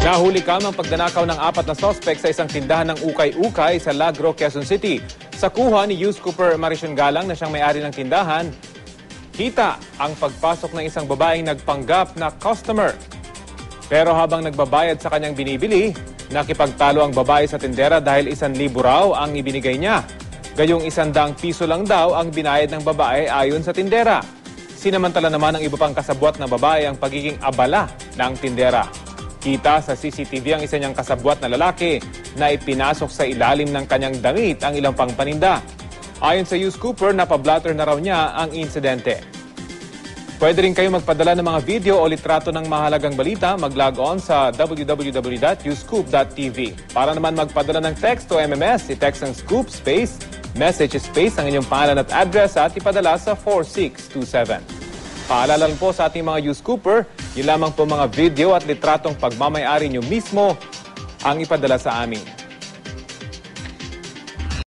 Nahuli ang pagdanakaw ng 4 na sospek sa isang tindahan ng ukay-ukay sa Lagro, Quezon City. Sa kuha ni Youth Cooper Maricion Galang na siyang may-ari ng tindahan, kita ang pagpasok ng isang babaeng nagpanggap na customer. Pero habang nagbabayad sa kanyang binibili, nakipagtalo ang babae sa tindera dahil 1,000 raw ang ibinigay niya. Gayong 100 piso lang daw ang binayad ng babae ayon sa tindera. Sinamantala naman ng iba pang kasabwat na babae ang pagiging abala ng tindera. Kita sa CCTV ang isa niyang kasabwat na lalaki na ipinasok sa ilalim ng kanyang damit ang ilang pang paninda. Ayon sa Youth Cooper, napablatter na raw niya ang insidente. Pwede rin kayo magpadala ng mga video o litrato ng mahalagang balita, mag-log on sa www.youthscoop.tv. Para naman magpadala ng text o MMS, i-text ang scoop space, message space ang inyong pangalan at address at ipadala sa 4627. Paalala lang po sa ating mga Youth Cooper, yun lamang po mga video at litratong pagmamayari nyo mismo ang ipadala sa amin.